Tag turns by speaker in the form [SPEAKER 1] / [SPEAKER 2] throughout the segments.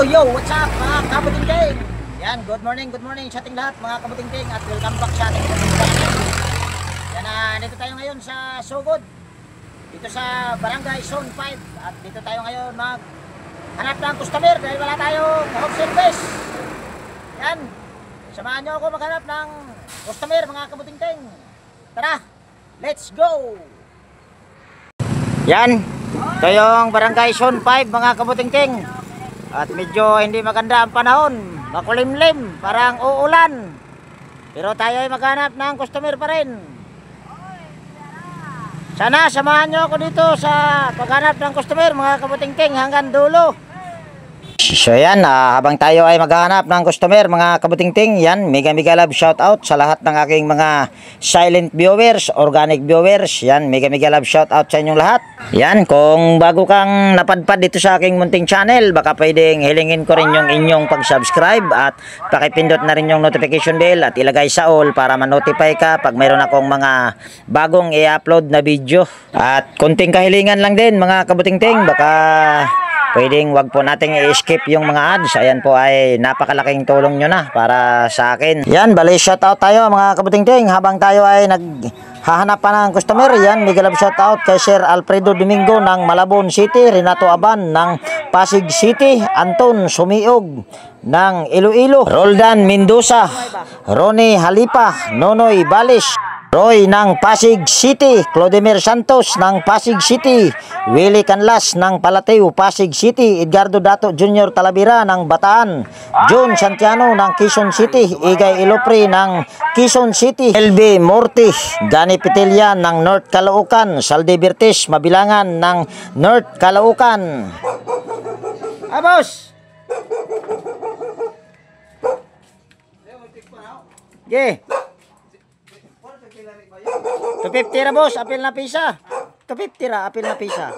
[SPEAKER 1] Yo, what's up mga kabutingting? Yan, good morning sa ating lahat mga kabutingting at welcome back sa ating channel. Yan, dito tayo ngayon sa Sugod, dito sa Barangay Zone 5. At dito tayo ngayon maghanap ng customer dahil wala tayong home service. Yan, samahan nyo ako maghanap ng customer mga kabutingting. Tara, let's go! Yan, ito yung Barangay Zone 5 mga kabutingting. At medyo hindi maganda ang panahon, makulimlim, parang uulan. Pero tayo ay maghanap ng customer pa rin. Sana samahan nyo ako dito sa paghanap ng customer mga kabutingting hanggang dulo. So yan, habang tayo ay maghahanap ng customer mga kabutingting, yan, mega love shout out sa lahat ng aking mga silent viewers, organic viewers. Yan, mega love shout out sa inyong lahat. Yan, kung bago kang napadpad dito sa aking munting channel, baka pwedeng hilingin ko rin yung inyong pag-subscribe at pakipindot na rin yung notification bell at ilagay sa all para ma-notify ka pag mayroon akong mga bagong i-upload na video. At kunting kahilingan lang din mga kabutingting, baka pwedeng wag po nating i-skip yung mga ads. Ayan po ay napakalaking tulong nyo na para sa akin. Yan, bali shoutout tayo mga kabutingting habang tayo ay naghahanap pa ng customer. Yan, mega love shoutout kay Sir Alfredo Domingo ng Malabon City, Renato Aban ng Pasig City, Anton Sumiog ng Iloilo, Roldan Mendoza, Ronnie Halipa, Nonoy Balis, Roy ng Pasig City, Clodemir Santos ng Pasig City, Willie Canlas ng Palateo, Pasig City, Edgardo Dato Jr. Talavera ng Bataan, John Santiano ng Quezon City, Igay Ilopre ng Quezon City, LB Morty, Danny Petelia ng North Caloocan, Salde Bertes Mabilangan ng North Caloocan. Boss! Yeah. 250 ra boss, apil na pisa. 250 ra, apil na pisa.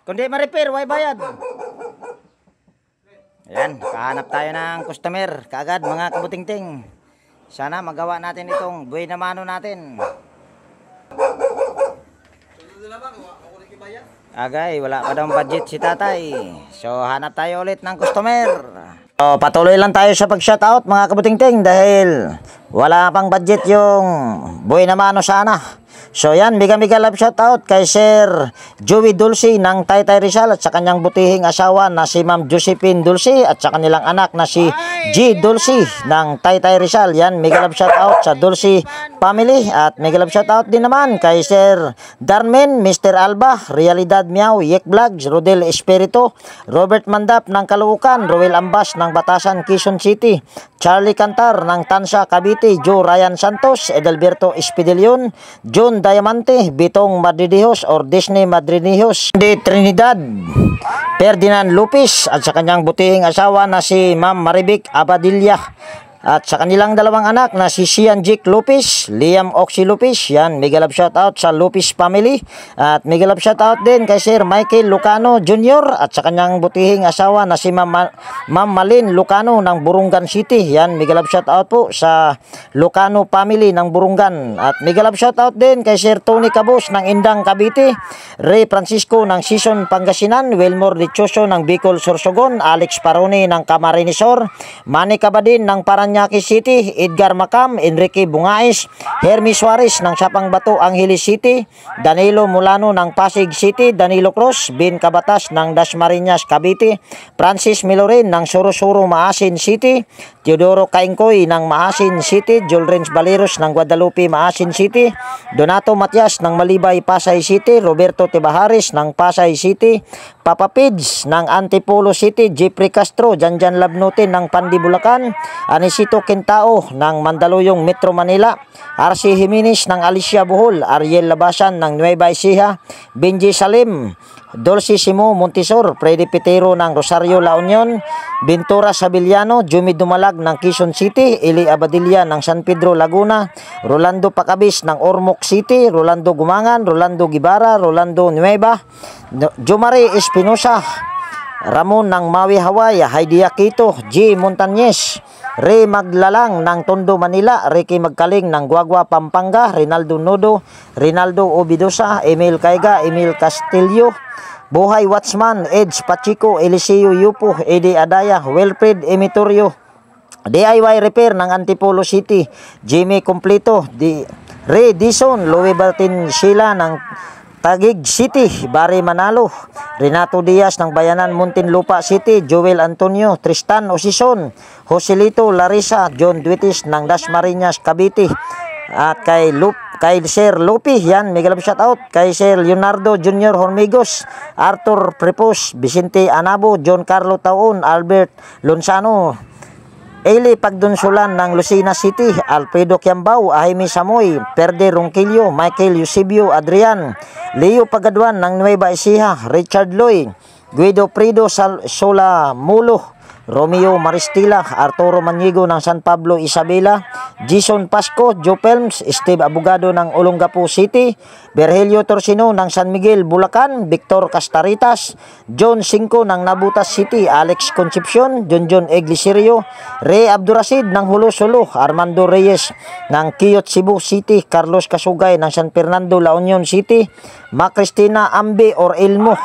[SPEAKER 1] Kung di ma-repair, way bayad. Ayan, kahanap tayo ng customer kaagad mga kabutingting. Sana magawa natin itong buhay na mano natin. Agay, wala pa daw budget si tatay. So hanap tayo ulit ng customer. So, patuloy lang tayo sa pag-shoutout mga kabutingting dahil wala pang budget yung buhay na mano sana. So yan, mega love shoutout kay Sir Joey Dulce ng Taytay Rizal at sa kanyang butihing asawa na si Ma'am Josephine Dulce at sa kanilang anak na si G Dulce ng Taytay Rizal. Yan, mega love shoutout sa Dulce family at mega love shoutout din naman kay Sir Darmen, Mr. Alba, Realidad Miao, Yek Vlogs, Rodel Espirito, Robert Mandap ng Caloocan, Roel Ambas ng Batasan, Quezon City, Charlie Cantar ng Tansa, Cavite, Joe Ryan Santos, Edelberto Espidelion, John Diamante, Bitong Madridijos or Disney Madridijos, de Trinidad, Ferdinand Lopez at sa kanyang butihing asawa na si Ma'am Maribik Abadilla at sa kanilang dalawang anak na si Sian Jake Lopez, Liam Oxy Lopez. Yan, mega love shoutout sa Lopez family at mega love shoutout din kay Sir Michael Lucano Jr. at sa kanyang butihing asawa na si Ma'am Malin Lucano ng Burungan City. Yan, mega love shoutout po sa Lucano family ng Burungan at mega love shoutout din kay Sir Tony Cabos ng Indang Cavite, Ray Francisco ng Sison Pangasinan, Wilmore Dichoso ng Bicol Sorsogon, Alex Paroni ng Camarinesor, Manny Cabadin ng Paranaque City, Edgar Macam, Enrique Bungais, Hermes Suarez ng Sapang Bato, Angeles City, Danilo Mulano ng Pasig City, Danilo Cruz, Bin Cabatas ng Dasmariñas, Cavite, Francis Milorin ng Sorosoro, Maasin City, Teodoro Kaingkoy ng Maasin City, Julrens Baleros ng Guadalupe, Maasin City, Donato Matias ng Malibay, Pasay City, Roberto Tibaharis ng Pasay City, Papa Pids ng Antipolo City, Jeffrey Castro, Janjan Labnutin ng Pandi Bulacan, Anisito Quintao ng Mandaluyong Metro Manila, RC Jimenez ng Alicia Bohol, Ariel Labasan ng Nueva Ecija, Benji Salim, Dulce Simo Montisor, Freddy Pitero ng Rosario La Union, Ventura Sabiliano, Jumi Dumalag ng Quezon City, Eli Abadilla ng San Pedro Laguna, Rolando Pacabis ng Ormoc City, Rolando Gumangan, Rolando Gibara, Rolando Nueva, Jomari Espinosa, Ramon ng Maui Hawaii, Heidi Aquito, G. Montañez, Ray Maglalang ng Tondo, Manila, Ricky Magkaling ng Guagua, Pampanga, Rinaldo Nodo, Rinaldo Obidosa, Emil Caiga, Emil Castillo, Buhay Watchman, Edge Pachico, Eliseo Yupo, Eddie Adaya, Wilfred Emitorio, DIY Repair ng Antipolo City, Jimmy Completo, Ray Dison, Louie Bertin Sheila ng Taguig City, Barry Manalo, Renato Diaz ng Bayanan Muntinlupa City, Joel Antonio, Tristan Osison, Joselito Larissa, John Duitis ng Dasmariñas Cavite, at kay Sir Lupi, yan, mega love shout out kay Sir Leonardo Jr. Hormigos, Arthur Prepos, Vicente Anabo, John Carlo Taon, Albert Lonsano, Eli Pagdunsulan ng Lucena City, Alfredo Kiambao, Jaime Samoy, Perde Ronquillo, Michael Eusebio Adrian, Leo Pagaduan ng Nueva Ecija, Richard Loy, Guido Prido Sola Mulo, Romeo Maristila, Arturo Manigo ng San Pablo Isabela, Jason Pasco, Joe Pelms, Steve Abogado ng Olongapo City, Virgilio Torsino ng San Miguel, Bulacan, Victor Castaritas, John Cinco ng Nabutas City, Alex Concepcion, John Egliserio, Ray Abdurasid ng Hulo Solo, Armando Reyes ng Quiyot Cebu City, Carlos Kasugay ng San Fernando La Union City, Ma Cristina Ambe or Elmo,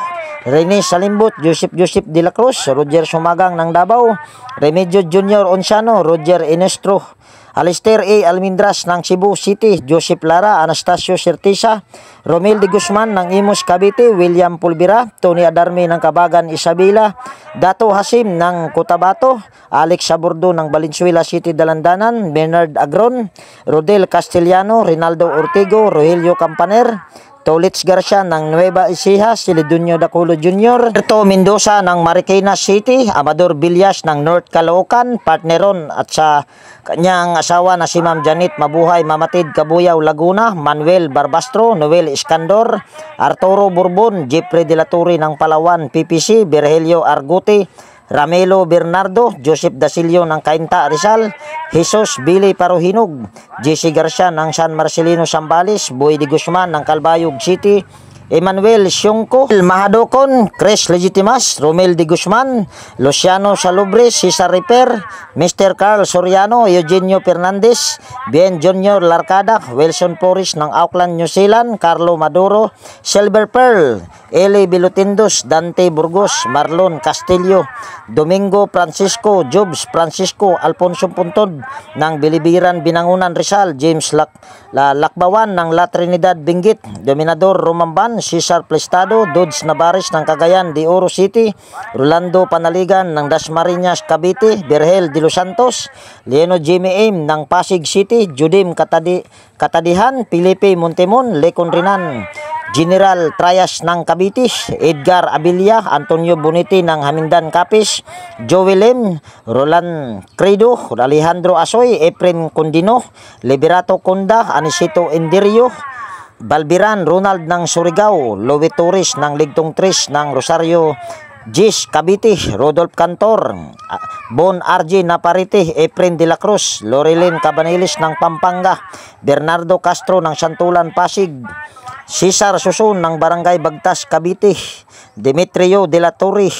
[SPEAKER 1] Rene Salimbot, Joseph de la Cruz, Roger Sumagang ng Davao, Remedio Junior Onsano, Roger Inestro, Alistair A. Almindras ng Cebu City, Joseph Lara, Anastasio Certisa, Romel de Guzman ng Imus Cavite, William Pulvira, Tony Adarme ng Kabagan Isabela, Dato Hasim ng Cotabato, Alex Sabordo ng Valenzuela City, Dalandanan, Bernard Agron, Rodel Castellano, Rinaldo Ortigo, Rogelio Campaner, Tolits Garcia ng Nueva Ecija, Silidunio Daculo Jr., Berto Mendoza ng Marikina City, Amador Villas ng North Caloocan, partneron at sa kanyang asawa na si Ma'am Janet Mabuhay Mamatid Kabuyaw Laguna, Manuel Barbastro, Noel Iskandor, Arturo Bourbon, Jeffrey De La Torre ng Palawan PPC, Virgilio Argote, Ramelo Bernardo, Joseph Dasilio ng Cainta Rizal, Jesus Billy Paruhinog, JC Garcia ng San Marcelino Zambales, Boy de Guzman ng Calbayog City, Emmanuel Sionco, Mahadocon, Chris Legitimas, Romel de Guzman, Luciano Salubre, Cesar Repair, Mr. Carl Soriano, Eugenio Fernandez, Ben Junior Larcada, Wilson Flores ng Auckland, New Zealand, Carlo Maduro, Silver Pearl, Eli Bilutindos, Dante Burgos, Marlon Castillo, Domingo Francisco, Jobs Francisco, Alfonso Puntod ng Bilibiran, Binangunan Rizal, James Lakbawan ng La Trinidad Benguet, Dominador Romamban, Cesar Plestado, Dodds Navares ng Cagayan de Oro City, Rolando Panaligan ng Dasmariñas Cavite, Virgel de Los Santos, Leno Jimmy Aim ng Pasig City, Judim Katadihan, Felipe Montemon, Lecon Rinan, General Trias ng Cavite, Edgar Abilia, Antonio Boniti ng Hamindan Capiz, Joel M, Roland Credo, Alejandro Asoy, Efren Condino, Liberato Conda, Anisito Enderio, Balbiran Ronald ng Surigao, Lowe Torres ng Ligtong Tres ng Rosario Gis Cavite, Rodolph Cantor, Bon RJ Naparite, Efren de la Cruz, Loreline Cabanelis ng Pampanga, Bernardo Castro ng Santulan Pasig, Cesar Susun ng Barangay Bagtas Cavite, Demetrio de la Torre,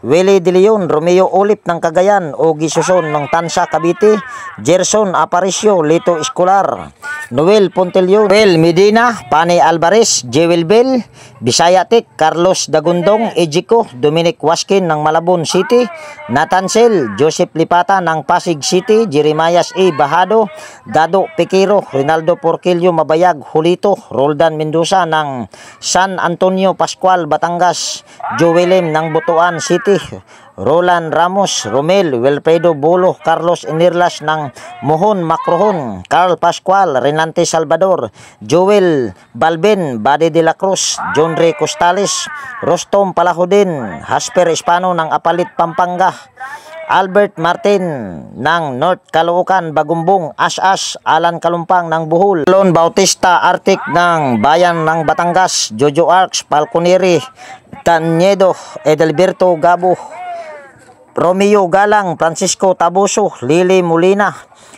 [SPEAKER 1] Willie De Leon, Romeo Olip ng Cagayan, Ogie Suson ng Tansa Cavite, Gerson Aparicio, Lito Escolar, Noel Pontelio, Noel Medina, Pane Alvarez, Jewel Bell, Bisaya Tech, Carlos Dagundong, Ejiko, Dominic Waskin ng Malabon City, Nathan Sel, Joseph Lipata ng Pasig City, Jeremias A. Bahado, Dado Piquero, Rinaldo Porquillo Mabayag, Julito, Roldan Mendoza ng San Antonio Pascual, Batangas, Joel M. ng Butuan City, Roland Ramos, Romel, Wilfredo Bolo, Carlos Inirlas ng Mohon Macrohon, Carl Pascual, Renante Salvador, Joel Balben, Bade de la Cruz, John Ray Costales, Rostom Palahodin, Hasper Espano ng Apalit, Pampanga, Albert Martin ng North Caloocan, Bagumbong, As-As, Alan Kalumpang ng Bohol, Lon Bautista Arctic ng Bayan ng Batangas, Jojo Arcs, Falconeri, Tanyedo, Edelberto Gabo, Romeo Galang, Francisco Taboso, Lili Molina,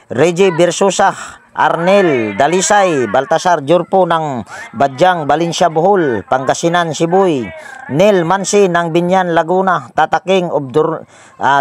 [SPEAKER 1] Reggie Bersosa, Arnel Dalisay, Baltasar Jurpo ng Badyang, Valencia, Bohol, Pangasinan, Sibuy, Nel Mansi ng Binyan, Laguna, Tataking of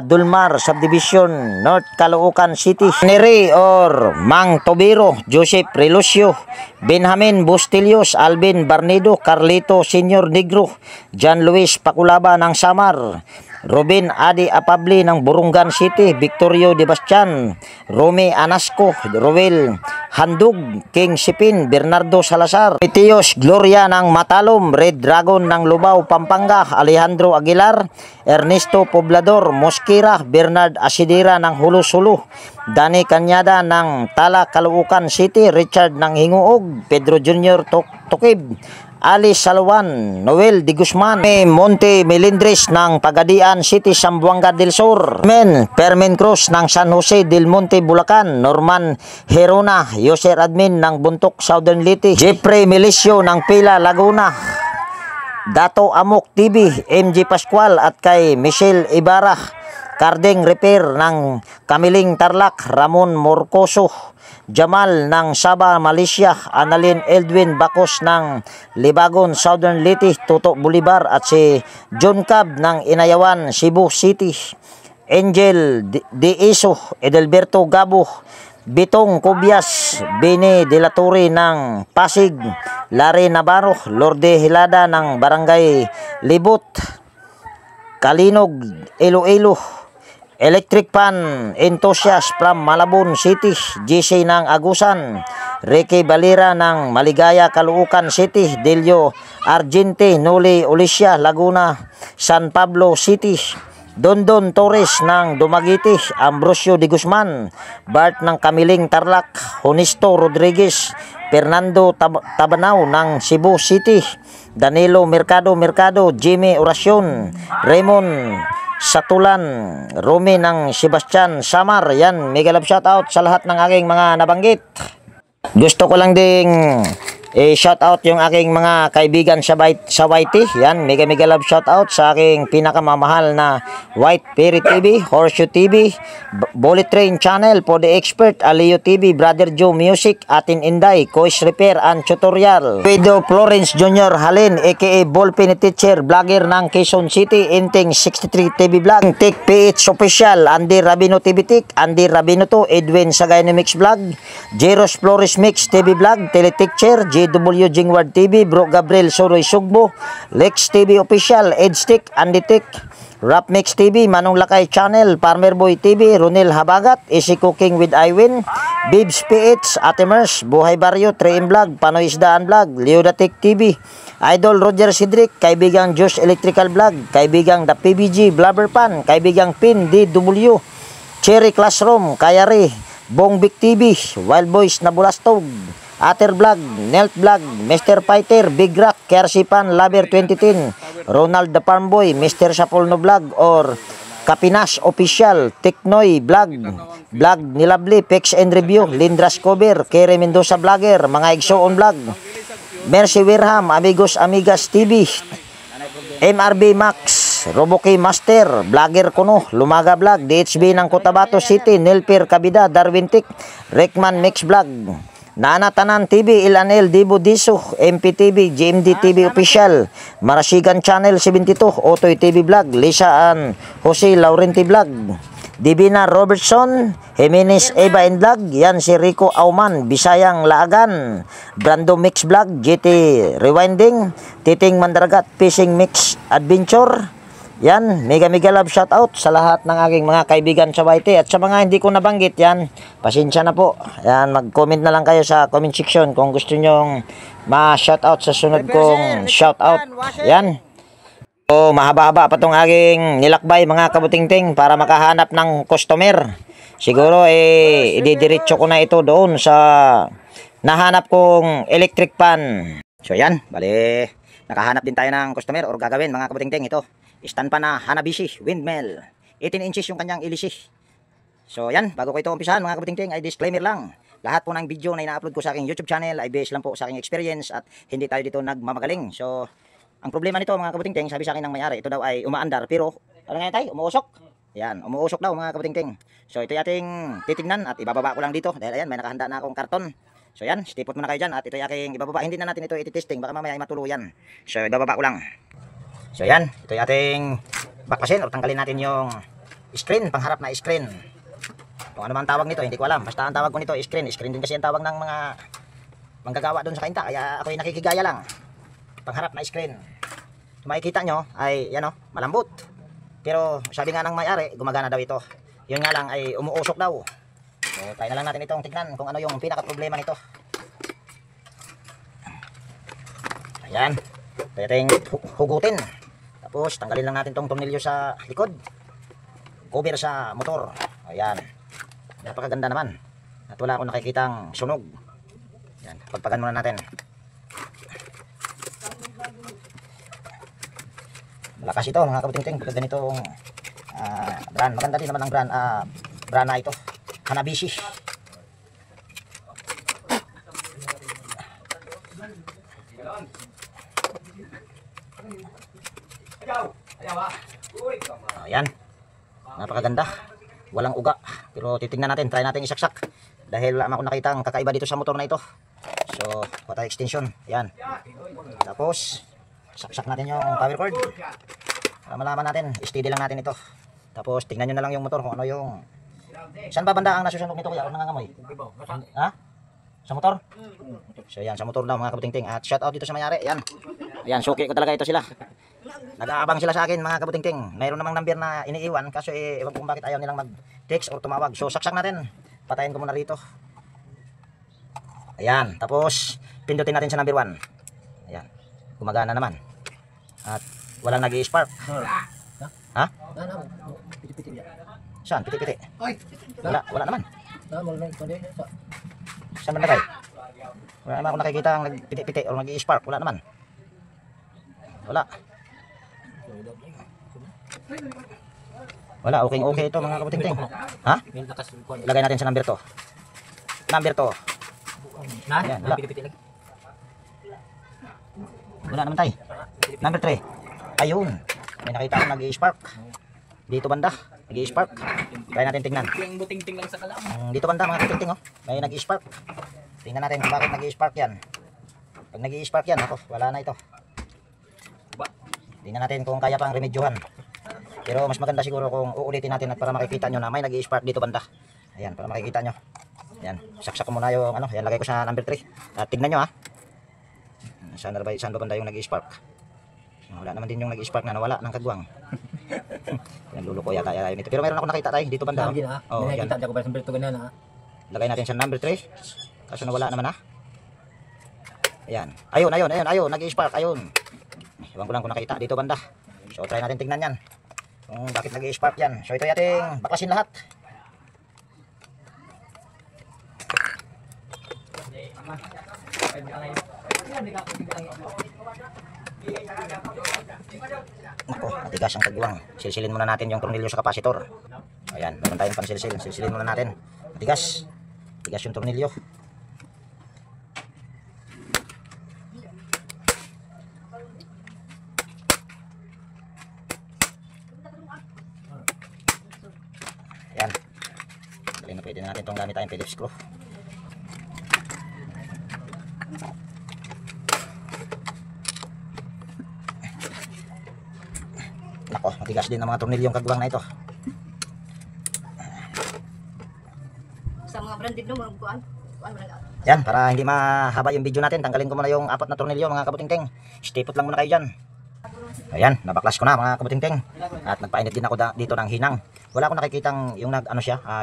[SPEAKER 1] Dulmar Subdivision, North Caloocan City, Neri or Mang Tobiro, Joseph Relucio, Benjamin Bustillos, Alvin Barnido, Carlito Senior Negro, John Luis Paculaba ng Samar, Robin Adi Apabli ng Burungan City, Victorio De Bastian, Romy Anasco, Roel Handug, King Sipin, Bernardo Salazar, Mitios Gloria ng Matalom, Red Dragon ng Lubao, Pampanga, Alejandro Aguilar, Ernesto Poblador, Mosquera, Bernard Asidira ng Hulusulu, Dani Cañada ng Tala, Caloocan City, Richard ng Hinguog, Pedro Jr. Tukib, Ali Salwan, Noel de Guzman, Monte Melindres ng Pagadian City, Zamboanga del Sur, Permen Cruz ng San Jose del Monte, Bulacan, Norman Herona, Yoser Admin ng Buntok, Southern Leyte, Jeffrey Milicio ng Pila, Laguna, Dato Amok TV, MG Pascual at kay Michelle Ibarra, Cardeng Repair ng Kamiling Tarlac, Ramon Morcoso, Jamal ng Sabah, Malaysia, Annalyn Edwin Bacos ng Libagon, Southern Leyte, Toto Bolivar at si John Cab ng Inayawan, Cebu City, Angel De Iso, Edelberto Gabo, Bitong Cubias, Bini De La Torre ng Pasig, Larry Navarro, Lorde Hilada ng Barangay Libot, Kalinog, Iloilo, Electric Pan Enthusiast from Malabon City, JC ng Agusan, Ricky Balira ng Maligaya, Caloocan City, Delio Argente, Noli Olicia, Laguna, San Pablo City, Dondon Torres ng Dumaguete, Ambrosio de Guzman, Bart ng Kamiling Tarlac, Honisto Rodriguez, Fernando Tabanao ng Cebu City, Danilo Mercado, Jimmy Oracion, Raymond Satulan, Rumi ng Sebastian Samar. Yan, mega love shoutout sa lahat ng aking mga nabanggit. Gusto ko lang ding shoutout yung aking mga kaibigan sa YT. Yan, mega love shoutout sa aking pinakamamahal na White Fairy TV, Horseshoe TV, Bullet Train Channel, For the Expert, Aleo TV, Brother Joe Music, Atin Inday, Coach Repair and Tutorial, Pedro Florence Jr. Halin, aka Ballpen Teacher, vlogger ng Quezon City, Inting 63 TV Vlog, Tech PH Official, Andy Rabino TV Tech, Andy Rabino to, Edwin Sagaynamix Vlog, Jeros Flores Mix TV Vlog, Teletecture, JW Jingward TV, Bro Gabriel Soroy Sugbo, Lex TV Official, Edstick, Andy Tech, Rap Mix TV, Manong Lakay Channel, Farmer Boy TV, Ronel Habagat, Easy Cooking with Iwin, Bibs PH, Atemers, Buhay Barrio, 3M Vlog, Panoy Isdaan Vlog, Leodatic TV, Idol Roger Cedric, Kaibigang Josh Electrical Vlog, Kaibigang The PBG, Blubber Pan, Kaibigang Pin DW, Cherry Classroom, Kayari, Bongbik TV, Wild Boys Nabulastog, Ater Vlog, Nelt Vlog, Mr. Fighter, Big Rock, Kersipan, Lover 2010, Ronald the Farm Boy, Mr. Sapolno Vlog, or Kapinas Official, Teknoy Vlog, Vlog ni Lovely, Pex and Review, Lindras Cover, Kere Mendoza Vlogger, Mga Igsoon Vlog, Mercy Wirham, Amigos Amigas TV, MRB Max, Roboki Master, Vlogger Kuno, Lumaga Vlog, DHB ng Cotabato City, Nelper Kabida, Darwin Tik, Rekman Mix Vlog, Nana Tanan TV, Ilanel Dibo Diso, MPTV, GMD TV Official, Marasigan Channel 72, Otoy TV Vlog, Lisa Ann Jose Laurenti Vlog, Divina Robertson, Jimenez Eva and Vlog, yan si Rico Auman, Bisayang Laagan, Brando Mix Vlog, GT Rewinding, Titing Mandaragat, Fishing Mix Adventure. Yan, mega love shoutout sa lahat ng aking mga kaibigan sa YT at sa mga hindi ko nabanggit yan, pasensya na po. Yan, mag-comment na lang kayo sa comment section kung gusto nyong ma-shoutout sa sunod kong shoutout. Yan. So, mahaba-haba pa tong aking nilakbay mga kabutingting para makahanap ng customer. Siguro ididiretso ko na ito doon sa nahanap kong electric pan. So yan, bali nakahanap din tayo ng customer or gagawin mga kabutingting ito. Stand pa na Hanabishi windmill, 18 inches yung kanyang ilisi. So yan, bago ko ito umpisahan mga kabutingting ay disclaimer lang. Lahat po ng video na ina-upload ko sa aking YouTube channel ay based lang po sa aking experience at hindi tayo dito nagmamagaling. So ang problema nito mga kabutingting, sabi sa akin ng may-ari, ito daw ay umaandar pero ano nga tayo, umuusok. Yan, umuusok daw mga kabutingting. So ito ating titignan at ibababa ko lang dito dahil ayan may nakahanda na akong karton. So yan, stipot muna kayo dyan at ito aking ibababa. Hindi na natin ito ititesting, baka mamaya ay matuluyan. So ibababa ko lang. So yan, ito ating baklasin o tanggalin natin yung screen, pangharap na screen. Kung ano man tawag nito, hindi ko alam. Basta ang tawag ko nito screen. Screen din kasi ang tawag ng mga manggagawa doon sa kainta. Kaya ako ay nakikigaya lang. Pangharap na screen. Kung makikita nyo ay yan o, malambot. Pero sabi nga ng may-ari, gumagana daw ito. Yun nga lang ay umuusok daw. So tayo na lang natin itong tignan kung ano yung pinaka problema nito. Ayan. Tayo tayong hugutin. Tapos tanggalin lang natin tong tornilyo sa likod. Cover sa motor. Ayan. Napakaganda naman. At wala akong nakikitang sunog. Ayan. Pagpagan muna natin. Malakas ito mga kabutingting. Pagka ganitong brand. Maganda din naman ang brand. Brand na ito. Hanabishi. Ayan. Napakaganda. Walang uga. Pero titingnan natin. Try natin isaksak. Dahil wala akong nakitang kakaiba dito sa motor na ito. So, patay extension. Ayan. Tapos, saksak natin yung power cord. Para malaman natin. Steady lang natin ito. Tapos, tingnan nyo na lang yung motor kung ano yung... Saan ba banda ang nasusunog nito kuya? Or nangangamoy? Ha? Sa motor? So, yan. Sa motor daw mga kabutingting. At shout out dito sa mayari. Ayan. Ayan. Suki ko talaga ito sila. Nag-aabang sila sa akin mga kabutingting. Mayroon namang number na iniiwan. Kaso ewan kung bakit ayaw nilang mag-text or tumawag. So, saksak natin. Patayin ko muna rito. Ayan. Tapos, pindutin natin sa number 1. Ayan. Gumagana naman. At walang nag-i-spark. Ha? Saan? Piti-piti. Wala naman. Saan ba nagay? Wala naman ako nakikita ang nagpiti-piti o nag-i-spark. Wala naman. Wala. Wala. Okay ito mga kabutingting. Ha? Lagay natin sa number 2. Number 2. Ayan, wala. Wala naman tayo. Number 3. Ayun. May nakita akong nag-i-spark. Dito banda. Nag-i-spark. Kaya natin tingnan.
[SPEAKER 2] Yung buting-ting lang sa kalam.
[SPEAKER 1] Dito banda mga kabutingting oh. May nag-i-spark. Tingnan natin kung bakit nag-i-spark yan. Pag nag-i-spark yan, ako, wala na ito. Tingnan natin kung kaya pang remedyohan. Pero mas maganda siguro kung uulitin natin at para makikita nyo na may nag-i-spark dito banda. Ayan, para makikita nyo. Ayan, saksak ko muna yung ano. Ayan, lagay ko sa number 3. At tignan nyo ha. Saan ba banda yung nag-i-spark? Wala naman din yung nag-i-spark na nawala ng kagwang. Nagluluko yata yun ito. Pero meron ako nakita tayo dito banda. Oh, yan. Lagay natin sa number 3. Kaso nawala naman ha. Ayan. Ayun. Nag-i-spark. Ayun. Iwan ko lang kung nakita dito banda. So try natin tingnan yan. Kung bakit nag-i-spark yan. So ito yating baklasin lahat. Nako, matigas ang kagwang. Silsilin muna natin yung tornilyo sa kapasitor. Ayan, meron tayong pansilsil. Silsilin muna natin. Matigas. Matigas yung tornilyo. Ayan. Dali na pwede na natin itong gamit tayong Phillips screw. Nako, matigas din ang mga tornilyong kagwang na ito.
[SPEAKER 3] Sa mga branded no, mga kuan.
[SPEAKER 1] Yan, para hindi mahaba yung video natin, tanggalin ko muna yung 4 na tornilyo mga kabutingting. Stipot lang muna kayo dyan. Ayan, nabaklas ko na mga kabutingting. At nagpainit din ako dito ng hinang. Wala akong nakikitang yung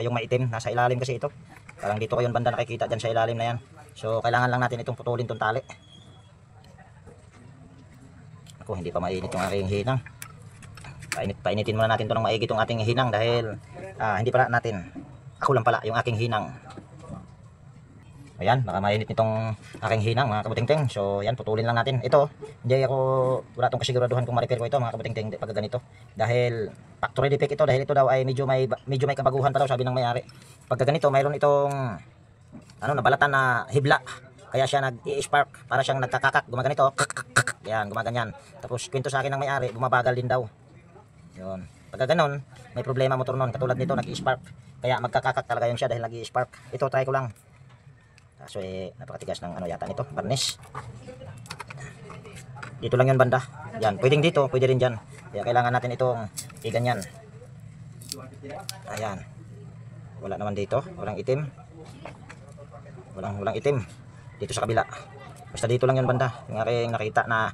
[SPEAKER 1] yung maitim, nasa ilalim kasi ito. Parang dito ko yung banda nakikita dyan sa ilalim na yan. So, kailangan lang natin itong putulin itong tali. Ako, hindi pa mainit yung aking hinang. Painitin muna natin ito ng maigi itong ating hinang dahil hindi pala natin. Ako lang pala yung aking hinang. Ayan, baka mainit nitong aking hinang mga kabutingting. So yan, putulin lang natin. Ito, wala itong kasiguraduhan kung ma-repair ko ito mga kabutingting pag ganito. Dahil factory defect ito, dahil ito daw ay medyo may kabaguhan pa daw sabi ng may-ari. Pag ganito, mayroon itong nabalatan na hibla. Kaya siya nag-i-spark, para siyang nagkakakak, gumaganito. Yan, gumaganyan. Tapos kwento sa akin ng may-ari, bumabagal din daw. Yun. Pagka ganon, may problema motor nun. Katulad nito, nag-i-spark. Kaya magkakakak talaga yun siya dahil nag-i-spark. Ito, try ko lang. Kaso napakatigas ng ano yata nito, barnis. Dito lang yun banda. Yan, pwedeng dito, pwede rin dyan. Kaya kailangan natin itong iganyan. Ayan. Wala naman dito, walang itim. Walang itim. Dito sa kabila. Basta dito lang yun banda. Yung aking nakita na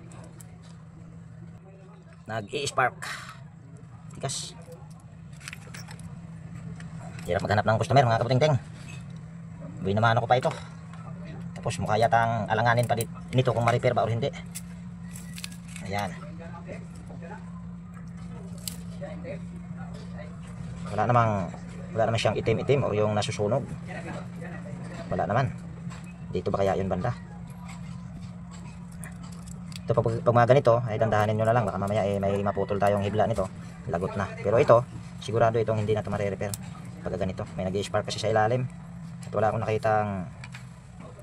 [SPEAKER 1] nag-i-spark. Tigas. Hirap maghanap ng customer mga kabuting-ting. Buhay naman ako pa ito. Tapos mukha yatang alanganin pa nito kung ma-repair ba o hindi. Ayan. Wala naman siyang itim-itim o yung nasusunog. Wala naman. Dito ba kaya yun banda? Ito pag mga ganito ay dandahanin nyo na lang, baka mamaya may maputol tayong hibla nito, lagot na. Pero ito, sigurado itong hindi na ito mare-repair pag ganito. May nag-i-spark kasi sa ilalim at wala akong nakitang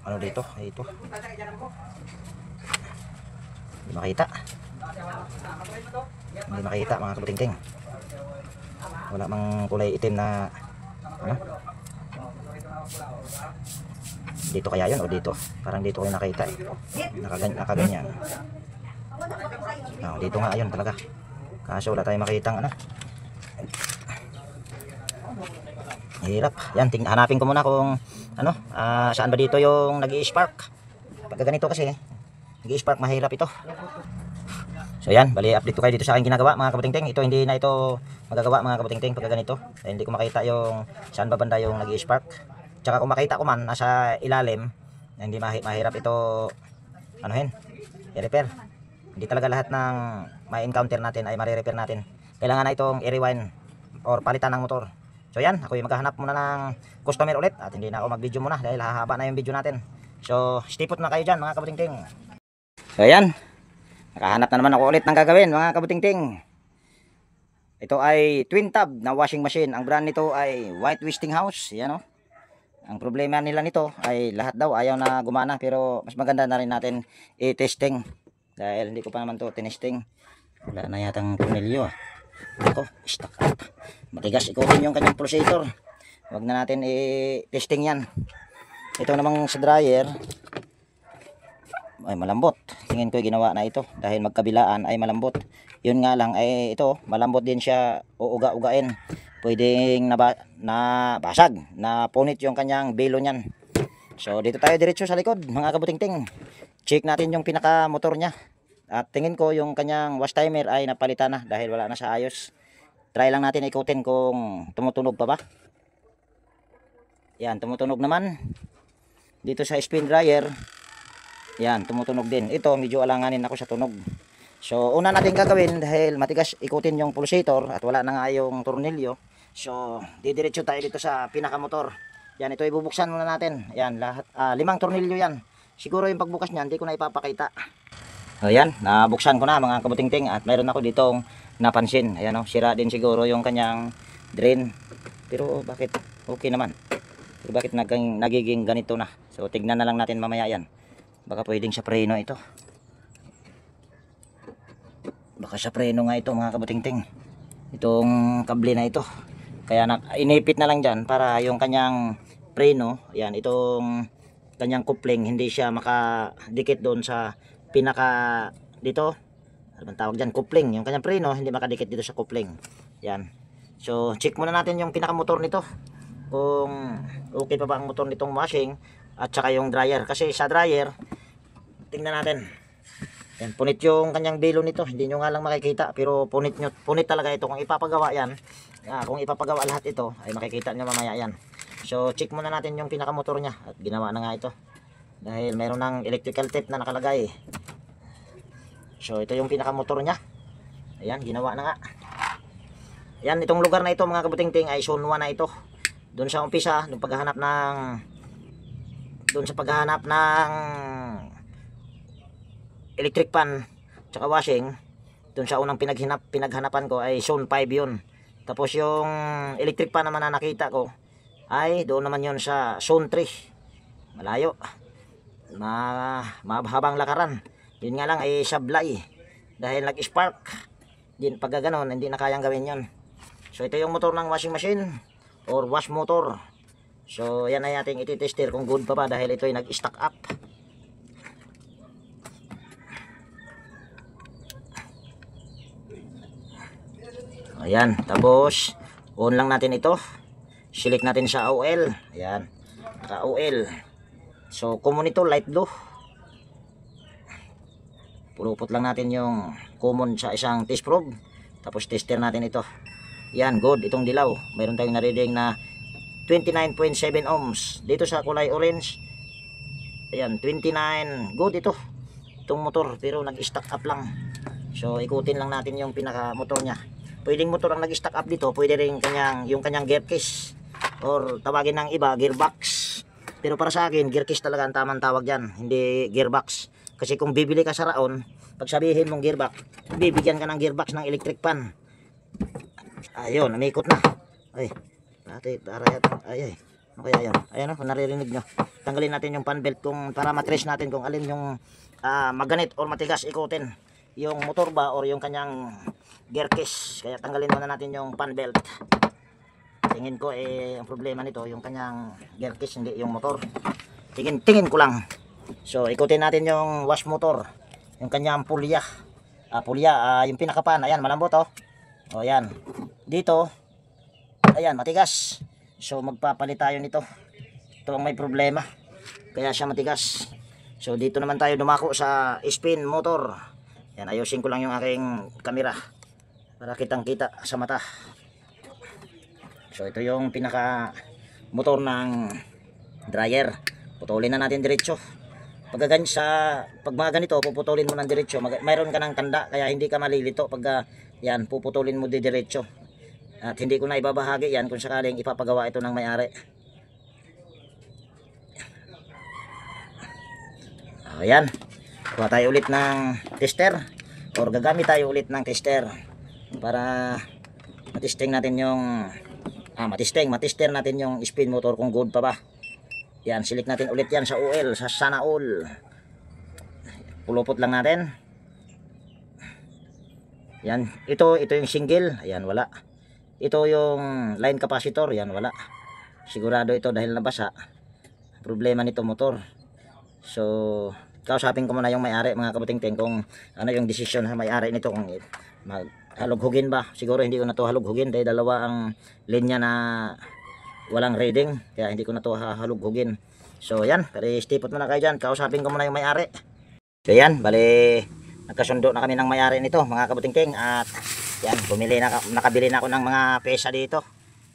[SPEAKER 1] ano dito. Ito hindi makita mga kabuting-ting. Wala mang kulay itim na ano. Dito kaya yun o dito? Parang dito ko yung nakita nakaganyan. Dito nga ayun talaga. Kaso wala tayong makitang ano. Hirap. Yan, hanapin ko muna kung ano, saan ba dito yung nag-i-spark. Pagka ganito kasi nag-i-spark, mahirap ito. So yan, bali update ko kayo dito sa aking ginagawa mga kabuting-ting. Ito hindi na ito magagawa mga kabuting-ting pagka ganito. Dahil hindi ko makita yung saan ba banda yung nag-i-spark. Tsaka kung makita ko man nasa ilalim, hindi mahirap ito anuhin, i-repair. Hindi talaga lahat ng ma-encounter natin ay mare-repair natin. Kailangan na itong i-rewind or palitan ng motor. So yan, ako yung maghahanap muna ng customer ulit at hindi na ako mag-video muna dahil hahaba na yung video natin. So stay put na kayo dyan mga kabuting-ting. So yan, nakahanap na naman ako ulit ng gagawin mga kabuting-ting. Ito ay twin tub na washing machine. Ang brand nito ay White Westinghouse. Yan o. Ang problema nila nito ay lahat daw ayaw na gumana, pero mas maganda na rin natin i-testing dahil hindi ko pa naman to tinesting. Wala na yatang tornilyo. Ako, stuck up. Matigas ikutin yung kanyang pulsator. Huwag na natin i-testing yan. Ito namang sa dryer ay malambot. Tingin ko ginawa na ito dahil magkabilaan ay malambot. Yun nga lang ay ito malambot din siya, uuga-ugain. Pwedeng nabasag, napunit yung kanyang belo niyan. So dito tayo diretso sa likod mga kabuting-ting. Check natin yung pinaka motor niya. At tingin ko yung kanyang wash timer ay napalitan na dahil wala na sa ayos. Try lang natin ikutin kung tumutunog pa ba. Yan, tumutunog naman. Dito sa spin dryer, yan, tumutunog din. Ito, medyo alanganin ako sa tunog. So, una natin gagawin dahil matigas ikutin yung pulsator at wala na nga yung tornilyo. So, didiretso tayo dito sa pinakamotor. Yan, ito ibubuksan muna natin. Yan, lahat, 5 tornilyo yan. Siguro yung pagbukas niyan, hindi ko na ipapakita. Ayan, nabuksan ko na mga kabuting-ting at mayroon ako ditong napansin. Ayan o, sira din siguro yung kanyang drain. Pero bakit okay naman? Pero bakit nagiging ganito na? So, tignan na lang natin mamaya yan. Baka pwedeng sa preno ito. Baka sa preno nga ito mga kabuting-ting. Itong kable na ito. Kaya inipit na lang dyan para yung kanyang preno, yan, itong kanyang coupling, hindi siya makadikit doon sa pinaka dito. Ano bang tawag dyan? Coupling. Yung kanyang preno, hindi makadikit dito sa coupling. Yan. So, check muna natin yung pinaka-motor nito. Kung okay pa ba ang motor nitong washing at saka yung dryer. Kasi sa dryer, tingnan natin. Yan, punit yung kanyang belo nito. Hindi nyo nga lang makikita. Pero punit talaga ito. Kung ipapagawa yan, kung ipapagawa lahat ito, ay makikita nyo mamaya yan. So, check muna natin yung pinaka-motor nya. At ginawa na nga ito. Dahil mayroon ng electrical tape na nakalagay. So, ito yung pinaka-motor nya. Ayan, ginawa na nga. Yan, itong lugar na ito mga kabuting-ting ay zone 1 na ito. Doon sa umpisa, doon sa paghahanap ng electric pan tsaka washing, doon sa unang pinaghanapan ko ay zone 5 yun. Tapos yung electric pan naman na nakita ko ay doon naman yun sa zone 3. Malayo. Mahabang lakaran. Yun nga lang ay sablay. Dahil nag-spark. Pag ganoon, hindi na kayang gawin yun. So ito yung motor ng washing machine or wash motor. So yan ay ating ititester kung good pa ba dahil ito ay nag-stack up. Ayan, tapos on lang natin ito. Select natin sa OL. Ayan, naka OL. So common ito, light blue. Pulupot lang natin yung common sa isang test probe. Tapos tester natin ito. Yan, good. Itong dilaw. Mayroon tayong na-reading na 29.7 ohms. Dito sa kulay orange. Ayan, 29. Good ito. Itong motor. Pero nag-stack up lang. So, ikutin lang natin yung pinaka-motor niya. Pwedeng motor ang nag-stack up dito. Pwede rin yung kanyang gear case. Or tawagin ng iba, gearbox. Pero para sa akin, gear case talaga ang tamang tawag dyan. Hindi gearbox. Kasi kung bibili ka sa Raon, pag sabihin mong gearbox, bibigyan ka ng gearbox ng electric pan. Ayun, namikot na. Ay, para yan. Ay. Ano kaya yun? Ayan o, kung naririnig nyo. Tanggalin natin yung pan belt para matrace natin kung alin yung maganit or matigas ikutin. Yung motor ba or yung kanyang gear case. Kaya tanggalin muna natin yung pan belt. Tingin ko ang problema nito yung kanyang gear case, hindi yung motor. Tingin ko lang. So ikutin natin yung wash motor, yung kanyang pulya. Yung pinakapan, ayan malambot oh. O yan. Dito, ayan matigas. So magpapalit tayo nito. Ito ang may problema. Kaya siya matigas. So dito naman tayo dumako sa spin motor. Yan, ayusin ko lang yung aking camera para kitang-kita sa mata. So ito yung pinaka motor ng dryer. Putulin na natin diretso. Pag mga ganito, puputulin mo ng diretso. Mayroon ka ng tanda kaya hindi ka malilito pag yan, puputulin mo diretso. At hindi ko na ibabahagi yan kung sakaling ipapagawa ito ng may-ari. Ayan. Kuha tayo ulit ng tester or gagamit tayo ulit ng tester para matesting natin yung matester natin yung spin motor kung good pa ba. Yan, select natin ulit yan sa OL, sa sana all. Pulupot lang natin. Yan, ito yung single, ayan wala. Ito yung line capacitor, yan wala. Sigurado ito dahil nabasa. Problema nito motor. So, kausapin ko muna yung may-ari mga kabuting-ting kung ano yung decision sa may-ari nito kung halugugin ba. Siguro hindi ko na to halugugin dahil dalawa ang linya na walang reading, kaya hindi ko na to halugugin. So yan, stipot muna kayo dyan. Kausapin ko muna yung may-ari. So yan, bali nagkasundo na kami ng may-ari nito mga kabuting-ting. At yan, nakabili na ako ng mga pesa dito.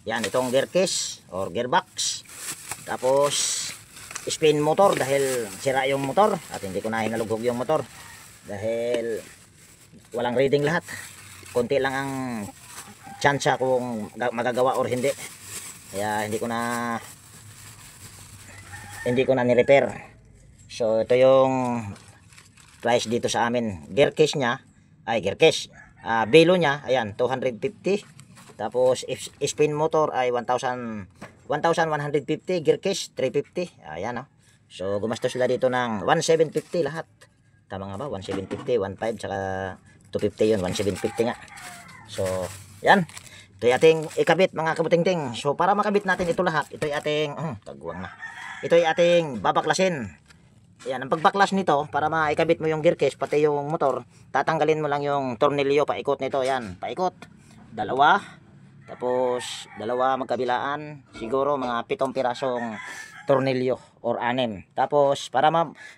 [SPEAKER 1] Yan, itong gear case or gearbox. Tapos spin motor dahil sira yung motor at hindi ko na hinalughog yung motor dahil walang reading lahat. Konti lang ang chance kung magagawa or hindi. Kaya hindi ko na ni-repair. So ito yung price dito sa amin. Gear case niya, belo niya, ayan 250. Tapos spin motor ay 1,150, gear case 350. Ayan oh. So gumastos sila dito ng 1,750 lahat. Tama nga ba? 1,750, 1,500 saka 250 yun, 1,750 nga. So yan. Ito ay ating ikabit mga kabuting-ting. So para makabit natin ito lahat, ito ay ating tagwang na. Ito ay ating babaklasin. Yan, ang pagbaklas nito para maikabit mo yung gear case pati yung motor, tatanggalin mo lang yung tornilyo paikot nito, yan, paikot. Dalawa. Tapos dalawa magkabilaan, siguro mga 7 pirasong tornilyo or 6. Tapos para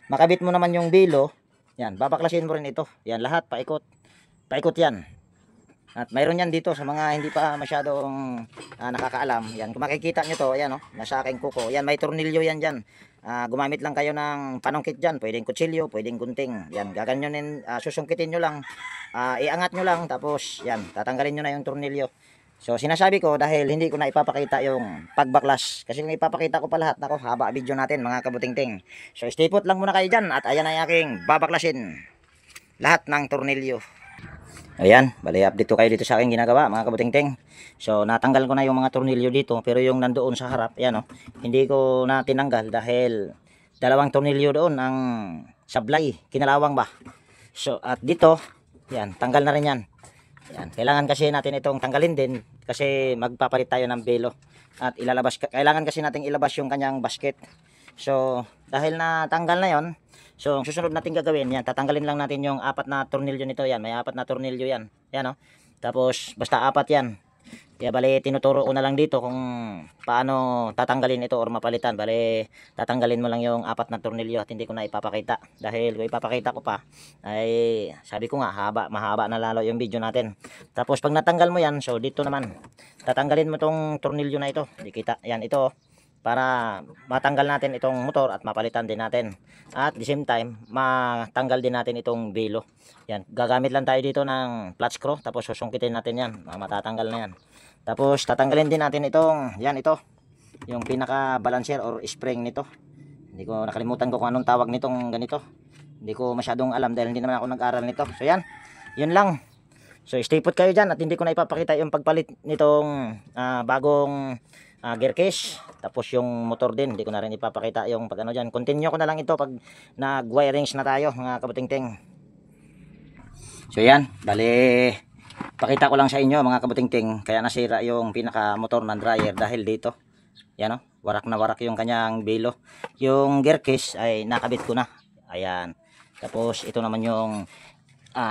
[SPEAKER 1] makabit mo naman yung bilo, yan, babaklasin mo rin ito. Yan lahat paikot. Paikot yan. At mayroon yan dito sa mga hindi pa masyadong nakakaalam. Yan, kung makikita nyo to, ayan oh, nasa aking kuko. Yan, may tornilyo yan dyan. Gumamit lang kayo ng panungkit dyan. Pwedeng kutsilyo, pwedeng gunting. Yan, gaganyonin, susungkitin nyo lang. Iangat nyo lang, tapos yan, tatanggalin nyo na yung tornilyo. So, sinasabi ko dahil hindi ko na ipapakita yung pagbaklas. Kasi kung ipapakita ko pa lahat, ako, haba video natin mga kabuting-ting. So, stay put lang muna kayo dyan. At ayan ay aking babaklasin. Lahat ng tornilyo. Ayan, bali update ko kayo dito sa aking ginagawa mga kabuting-ting. So natanggal ko na yung mga tornilyo dito, pero yung nandoon sa harap, ayan oh, hindi ko na tinanggal dahil dalawang tornilyo doon ang sablay, kinalawang ba. So at dito, yan, tanggal na rin yan. Yan, kailangan kasi natin itong tanggalin din kasi magpapalit tayo ng belo at ilalabas, kailangan kasi nating ilabas yung kanyang basket. So dahil na tanggal na yon, so ang susunod natin gagawin, yan, tatanggalin lang natin yung 4 na tornilyo nito. Yan, may 4 na tornilyo yan, yan, oh. Tapos basta 4 yan. Kaya bali tinuturo ko na lang dito kung paano tatanggalin ito or mapalitan. Bali tatanggalin mo lang yung 4 na tornilyo at hindi ko na ipapakita. Dahil kung ipapakita ko pa ay sabi ko nga mahaba na lalo yung video natin. Tapos pag natanggal mo yan, so dito naman tatanggalin mo tong tornilyo na ito. Di kita, yan ito, para matanggal natin itong motor at mapalitan din natin. At the same time, matanggal din natin itong belo. Yan, gagamit lang tayo dito ng flat screw, tapos susungkitin natin yan, matatanggal na yan. Tapos tatanggalin din natin itong, yan, ito, yung pinaka balancer or spring nito. Hindi ko, nakalimutan ko kung anong tawag nitong ganito. Hindi ko masyadong alam dahil hindi naman ako nag-aral nito. So yan, yun lang. So stay put kayo dyan at hindi ko na ipapakita yung pagpalit nitong bagong gear case. Tapos yung motor din, hindi ko na rin ipapakita yung pag ano dyan. Continue ko na lang ito pag nag-wirings na tayo, mga kabutingting. So yan, bali pakita ko lang sa inyo, mga kabutingting, kaya nasira yung pinaka motor ng dryer dahil dito. Yan, oh, warak na warak yung kanyang belo. Yung gear case ay nakabit ko na. Ayan. Tapos ito naman yung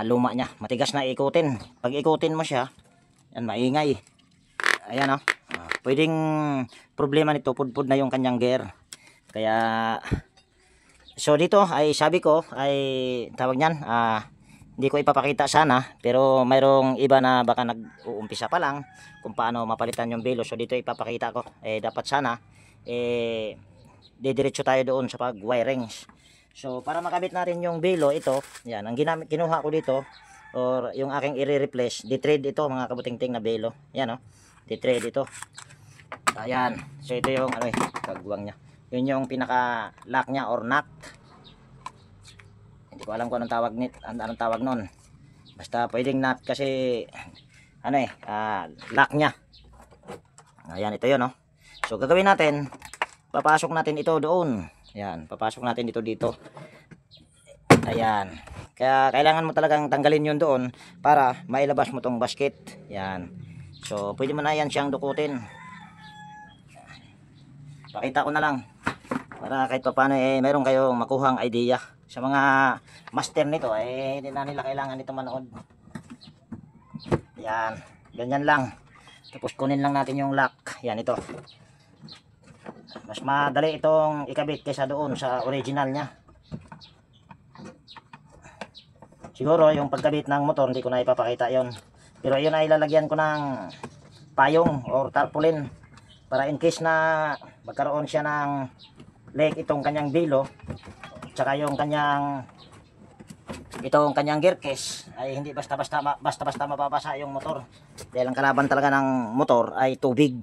[SPEAKER 1] luma niya, matigas na ikutin. Pag ikutin mo siya, yan, maingay. Ayan, oh. Pwedeng problema nito, pudpud na yung kanyang gear. Kaya so dito ay sabi ko ay tawag niyan, hindi ko ipapakita sana, pero mayroong iba na baka nag-uumpisa pa lang kung paano mapalitan yung belo. So dito ipapakita ko, dapat sana didiretso tayo doon sa pag-wirings. So para makabit natin yung belo, ito, yan, ang kinuha ko dito or yung aking i-replace, di-trade ito, mga kabutingting, na belo. Yan, oh, di-trade ito. Ayan, so ito yung kagwang nya. Yun yung pinaka lock nya or nut. Hindi ko alam kung anong tawag nun. Basta pwedeng nut kasi lock nya. Ayan, ito yun, oh. So gagawin natin, papasok natin ito doon. Ayan, papasok natin dito. Ayan. Kaya kailangan mo talagang tanggalin yun doon para mailabas mo tong basket. Ayan. So pwede mo na yan siyang dukutin. Pakita ko na lang para kahit pa paano meron kayong makuhang idea. Sa mga master nito hindi na nila kailangan ito manood. Yan, ganyan lang. Tapos kunin lang natin yung lock. Yan, ito. Mas madali itong ikabit kaysa doon sa original nya. Siguro yung pagkabit ng motor hindi ko na ipapakita yon. Pero yun ay lalagyan ko ng payong or tarpaulin para in case na magkaroon siya ng leak itong kanyang belo, tsaka yung kanyang gear case ay hindi basta-basta mapapasa yung motor. Dahil ang kalaban talaga ng motor ay tubig.